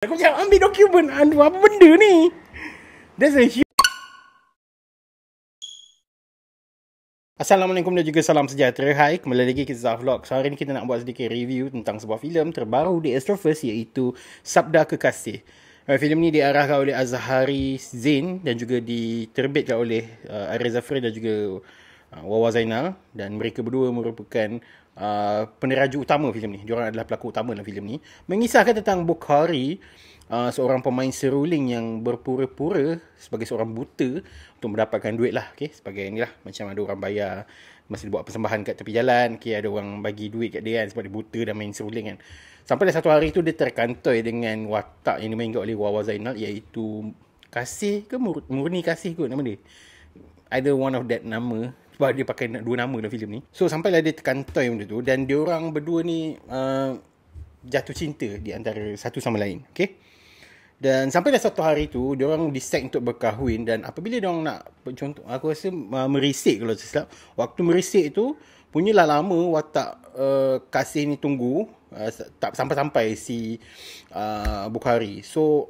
Aku macam ambil dokumen. Aduh, apa benda ni? That's a huge... Assalamualaikum dan juga salam sejahtera. Hai, kembali lagi ke Zah Vlog. So, hari ni kita nak buat sedikit review tentang sebuah filem terbaru di Astroverse, iaitu Sabda Kekasih. Filem ni diarahkan oleh Azhari Zain dan juga diterbitkan oleh Arya Zafri dan juga Wawa Zainal. Dan mereka berdua merupakan peneraju utama filem ni. Diorang adalah pelakon utama dalam filem ni. Mengisahkan tentang Bukhari, seorang pemain seruling yang berpura-pura sebagai seorang buta untuk mendapatkan duit lah. Okay? Sebagai ni lah, macam ada orang bayar masa dia buat persembahan kat tepi jalan. Okay? Ada orang bagi duit kat dia kan, sebab dia buta dan main seruling kan. Sampai satu hari tu dia terkantoi dengan watak yang dimainkan oleh Wawa Zainal, iaitu Kasih ke Murni Kasih kot nama dia. Either one of that nama, sebab dia pakai dua nama dalam filem ni. So sampailah dia terkantoi benda tu, dan diorang berdua ni jatuh cinta di antara satu sama lain. Okay? Dan sampai dah satu hari tu, diorang decide untuk berkahwin. Dan apabila diorang nak, contoh, aku rasa merisik kalau silap. Waktu merisik tu, punyalah lama watak Kasih ni tunggu. Tak sampai-sampai si Bukhari. So,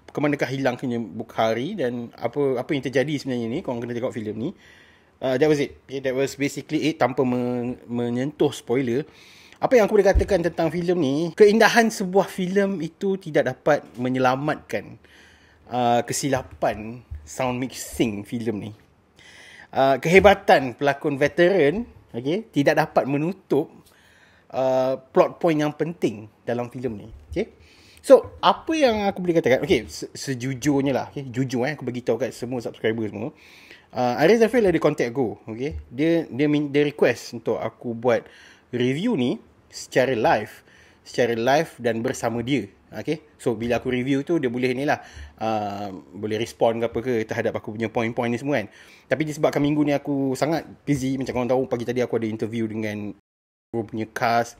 ke manakah hilangnya Bukhari dan apa yang terjadi sebenarnya ni, korang kena tengok filem ni. That was it. Okay, that was basically it, tanpa menyentuh spoiler. Apa yang aku boleh katakan tentang filem ni, keindahan sebuah filem itu tidak dapat menyelamatkan kesilapan sound mixing filem ni. Kehebatan pelakon veteran, okay, tidak dapat menutup plot point yang penting dalam filem ni. Okay? So, apa yang aku boleh katakan, okay, sejujurnya lah, okay, jujur aku bagi tahu kat semua subscriber semua. Arya Zafri ada contact aku, okay. Dia request untuk aku buat review ni secara live dan bersama dia. Okay? So bila aku review tu, dia boleh ni lah, boleh respond ke apa ke terhadap aku punya point-point ni semua kan. Tapi disebabkan minggu ni aku sangat busy, macam korang tahu, pagi tadi aku ada interview dengan punya cast.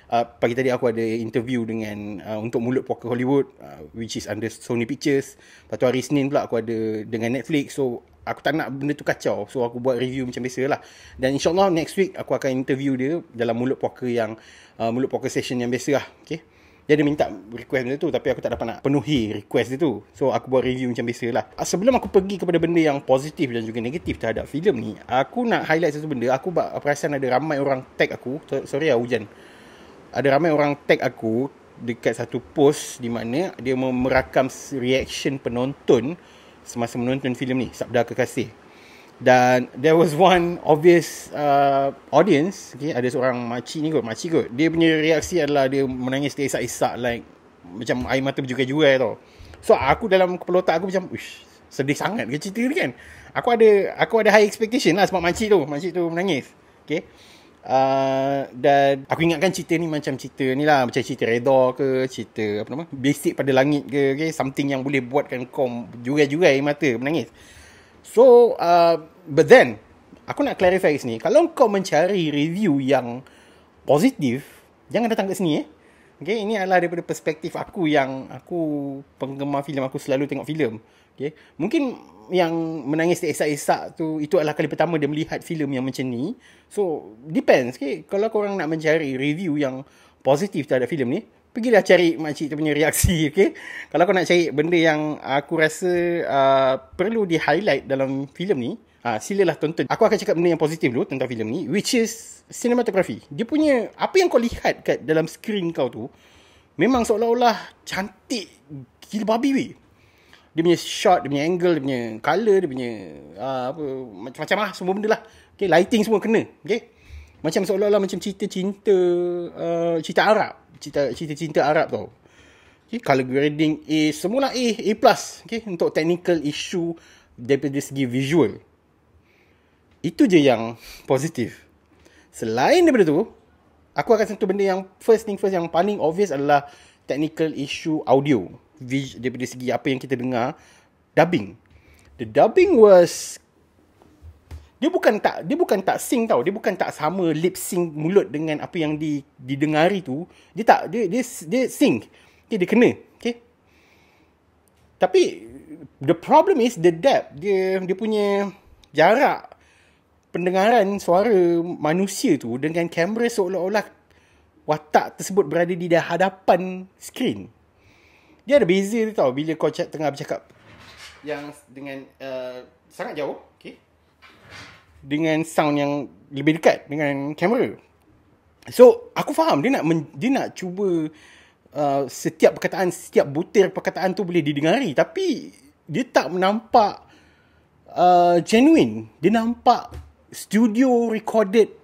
Pagi tadi aku ada interview dengan untuk Mulut Poker Hollywood, which is under Sony Pictures. Lepas tu hari Isnin pula aku ada dengan Netflix. So aku tak nak benda tu kacau. So aku buat review macam biasa lah. Dan insyaAllah next week aku akan interview dia dalam Mulut Poker yang Mulut Poker session yang biasa lah. Okay? Dia ada minta request benda tu, tapi aku tak dapat nak penuhi request dia tu. So aku buat review macam biasa lah. Sebelum aku pergi kepada benda yang positif dan juga negatif terhadap filem ni, aku nak highlight satu benda. Aku perasan ada ramai orang tag aku. Sorry lah hujan. Ada ramai orang tag aku dekat satu post di mana dia merakam reaction penonton semasa menonton filem ni, Sabda Kekasih. Dan there was one obvious audience, okay, ada seorang makcik kot. Dia punya reaksi adalah dia menangis terisak-isak, like macam air mata berjugai-jugai tau. So aku dalam kepala otak aku macam, uish, sedih sangat ke cerita ni kan. Aku ada high expectation lah sebab makcik tu menangis. Okay. Dan aku ingatkan cerita ni macam cerita ni lah, macam cerita Redha ke, cerita apa nama, Basic pada Langit ke, okay? Something yang boleh buatkan kau jugai-jugai mata, menangis. So but then aku nak clarify kat sini, kalau kau mencari review yang positif, jangan datang kat sini. Okay, ini adalah daripada perspektif aku, yang aku penggemar filem, aku selalu tengok filem. Okay, mungkin yang menangis esak-esak tu, itu adalah kali pertama dia melihat filem yang macam ni. So depends. Okay, kalau korang nak mencari review yang positif terhadap filem ni, pergilah cari makcik tu punya reaksi. Okay, kalau kau nak cari benda yang aku rasa perlu di highlight dalam filem ni, silalah tonton. Aku akan cakap benda yang positif dulu tentang filem ni, which is cinematography. Dia punya, apa yang kau lihat kat dalam skrin kau tu, memang seolah-olah cantik gila babi weh. Dia punya shot, dia punya angle, dia punya colour, dia punya macam-macam lah, semua benda lah. Okay, lighting semua kena. Okay, macam seolah-olah macam cerita Arab. Cerita Arab tau. Okay, color grading semula A+. Okay, untuk technical issue daripada segi visual. Itu je yang positif. Selain daripada tu, aku akan sentuh benda yang first yang paling obvious adalah technical issue audio. Daripada segi apa yang kita dengar, dubbing. The dubbing was, dia bukan tak sync tau. Dia bukan tak sama lip sync mulut dengan apa yang didengari tu. Dia sync. Okay, dia kena. Okay. Tapi the problem is the depth. Dia punya jarak pendengaran suara manusia tu dengan kamera seolah-olah watak tersebut berada di hadapan skrin. Dia ada beza tu tau, bila kau tengah bercakap yang dengan sangat jauh, okay, dengan sound yang lebih dekat dengan kamera. So aku faham dia nak cuba setiap perkataan, setiap butir perkataan tu boleh didengari, tapi dia tak nampak genuine. Dia nampak studio recorded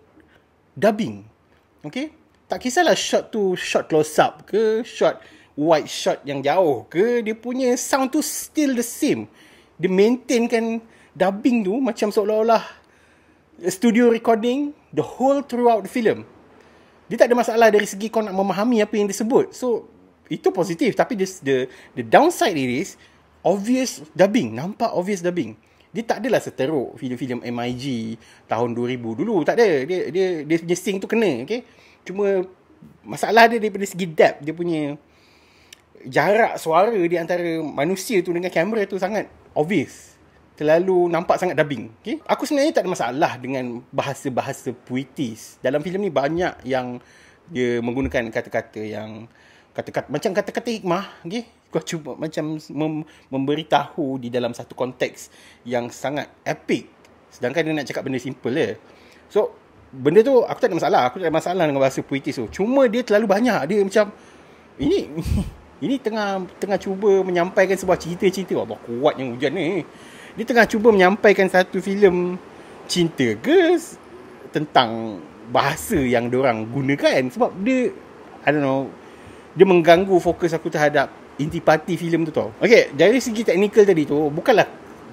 dubbing. Okay, tak kisahlah shot tu shot close up ke, shot wide shot yang jauh ke, dia punya sound tu still the same. Dia maintainkan dubbing tu macam seolah-olah studio recording the whole throughout the film. Dia tak ada masalah dari segi kau nak memahami apa yang disebut. So itu positif. Tapi the downside it is obvious dubbing. Nampak obvious dubbing. Dia tak adalah seteruk filem-filem MIG tahun 2000 dulu. Tak ada. Dia punya sing tu kena, okay? Cuma masalah dia daripada segi depth. Dia punya jarak suara di antara manusia tu dengan kamera tu sangat obvious. Terlalu nampak sangat dubbing, okay? Aku sebenarnya tak ada masalah dengan bahasa-bahasa puitis. Dalam filem ni banyak yang dia menggunakan kata-kata yang macam kata-kata hikmah, okay? Kau cuba macam memberitahu di dalam satu konteks yang sangat epic, sedangkan dia nak cakap benda simple je. So benda tu aku tak ada masalah. Aku tak ada masalah dengan bahasa puitis tu. Cuma dia terlalu banyak. Dia macam ini tengah cuba menyampaikan sebuah cerita-cerita. Allah, kuat yang hujan ni. Dia tengah cuba menyampaikan satu filem cinta ke tentang bahasa yang diorang gunakan. Sebab dia, I don't know, dia mengganggu fokus aku terhadap intipati filem tu tau. Okay, dari segi teknikal tadi tu, bukanlah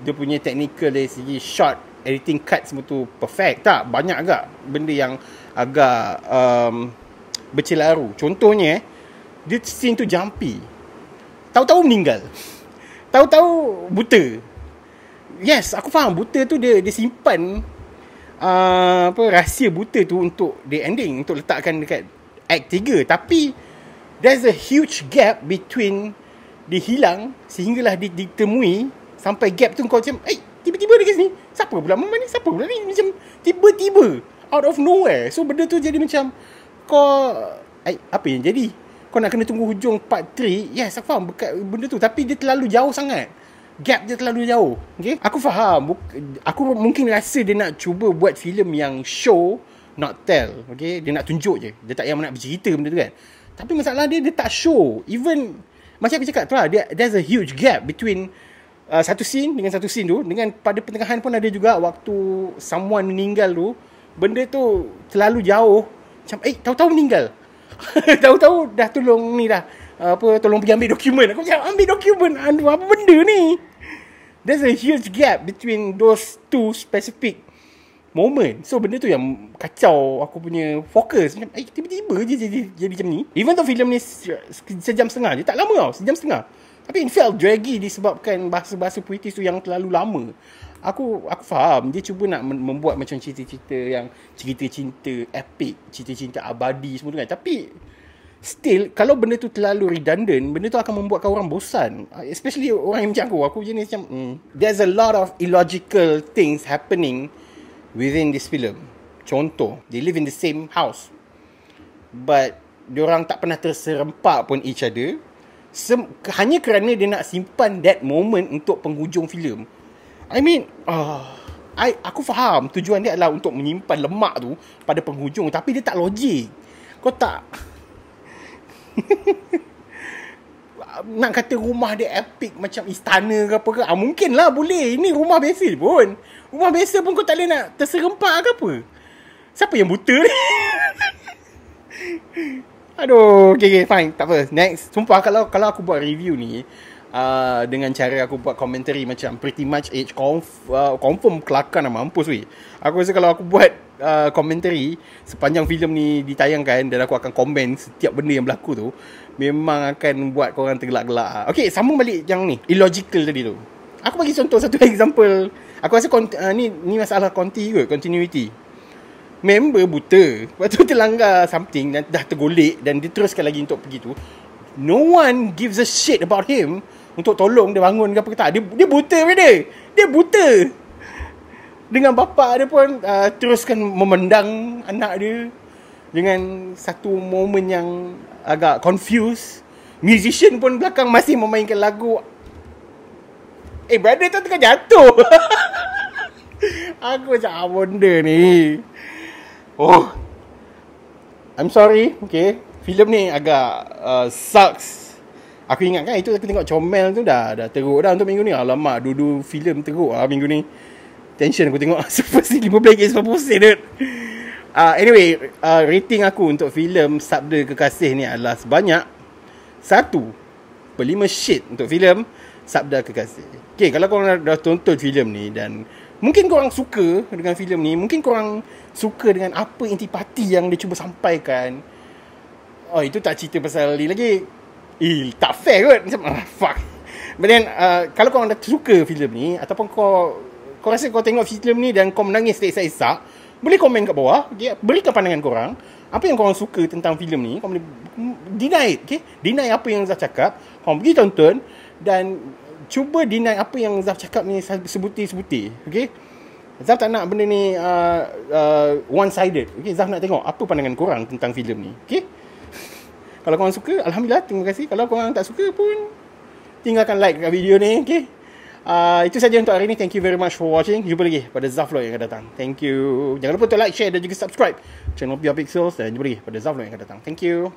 dia punya teknikal dari segi shot, editing cut semua tu perfect. Tak, banyak agak benda yang agak bercelaru. Contohnya dia scene tu jumpy. Tahu-tahu meninggal. Tahu-tahu buta. Yes, aku faham buta tu dia simpan rahsia buta tu untuk the ending, untuk letakkan dekat act 3. Tapi there's a huge gap between dia hilang sehinggalah ditemui, sampai gap tu kau macam tiba-tiba dia kat sini. Siapa pula Mama ni? Siapa pula ni? Macam tiba-tiba out of nowhere. So benda tu jadi macam kau apa yang jadi? Kau nak kena tunggu hujung part 3. Yes, aku faham benda tu, tapi dia terlalu jauh sangat. Gap dia terlalu jauh. Okay? Aku faham. Aku mungkin rasa dia nak cuba buat filem yang show, not tell. Okay? Dia nak tunjuk je. Dia tak yang nak bercerita benda tu kan. Tapi masalah dia tak show. Even macam aku cakap tu lah, there's a huge gap between satu scene dengan satu scene tu. Dengan pada pertengahan pun ada juga waktu someone meninggal tu. Benda tu terlalu jauh. Macam tahu-tahu meninggal. Tahu-tahu dah tolong ni dah. Tolong pergi ambil dokumen. Aku macam ambil dokumen. Apa benda ni? There's a huge gap between those two specific moment. So benda tu yang kacau aku punya fokus. Macam tiba-tiba je jadi macam ni. Even though filem ni sejam setengah je, tak lama tau, sejam setengah. Tapi it felt draggy disebabkan bahasa-bahasa puitis tu yang terlalu lama. Aku faham dia cuba nak membuat macam cerita-cerita yang cerita cinta epic, cerita cinta abadi semua tu kan. Tapi still, kalau benda tu terlalu redundant, benda tu akan membuatkan orang bosan. Especially orang yang macam aku jenis macam there's a lot of illogical things happening within this film. Contoh, they live in the same house, but diorang tak pernah terserempak pun each other, hanya kerana dia nak simpan that moment untuk penghujung filem. I mean, aku faham tujuan dia adalah untuk menyimpan lemak tu pada penghujung, tapi dia tak logik. Kau tak nak kata rumah dia epic macam istana ke apa ke, mungkin lah boleh. Ini rumah biasa pun. Rumah biasa pun kau tak boleh nak terserempak ke apa. Siapa yang buta ni? Aduh, okay, fine, tak apa. Next. Sumpah kalau aku buat review ni dengan cara aku buat commentary macam pretty much age confirm kelakar nak mampus weh. Aku rasa kalau aku buat commentary sepanjang filem ni ditayangkan dan aku akan komen setiap benda yang berlaku tu, memang akan buat korang tergelak-gelak. Okay, sambung balik yang ni, illogical tadi tu. Aku bagi contoh satu example. Aku rasa ni masalah continuity. Member buta, lepas tu terlanggar something dan dah tergolek dan dia teruskan lagi untuk pergi tu. No one gives a shit about him untuk tolong dia bangun ke apa ke tak. Dia buta benda. Dia buta. Dengan bapa dia pun teruskan memandang anak dia dengan satu moment yang agak confused. Musician pun belakang masih memainkan lagu. Brother tu tengah jatuh. Aku macam apa benda ni. Oh, I'm sorry. Okay, filem ni agak sucks. Aku ingat kan itu aku tengok comel tu dah teruk dah untuk minggu ni. Alamak, dulu filem teruk lah minggu ni. Tension aku tengok. Seperti 15 10%. Anyway, rating aku untuk filem Sabda Kekasih ni adalah sebanyak 1/5 shade untuk filem Sabda Kekasih. Okay, kalau korang dah tonton filem ni dan mungkin korang suka dengan filem ni, mungkin korang suka dengan apa intipati yang dia cuba sampaikan. Oh, itu tak cerita pasal ni lagi. Tak fair kot. Macam fuck. But then kalau korang dah suka filem ni, ataupun kau rasa kau tengok filem ni dan kau menangis tersesak-sesak, boleh komen kat bawah, okay? Berikan pandangan korang. Apa yang korang suka tentang filem ni, kau boleh deny it, okay? Deny apa yang Zaf cakap, korang pergi tonton dan cuba deny apa yang Zaf cakap ni sebutir-sebutir, okay? Zaf tak nak benda ni one-sided, okay? Zaf nak tengok apa pandangan korang tentang filem ni, okay? Kalau korang suka, Alhamdulillah, terima kasih. Kalau korang tak suka pun, tinggalkan like kat video ni, okay? Itu saja untuk hari ni. Thank you very much for watching. Jumpa lagi pada Zaf Vlog yang akan datang. Thank you. Jangan lupa untuk like, share dan juga subscribe channel PR Pixels. Dan jumpa lagi pada Zaf Vlog yang akan datang. Thank you.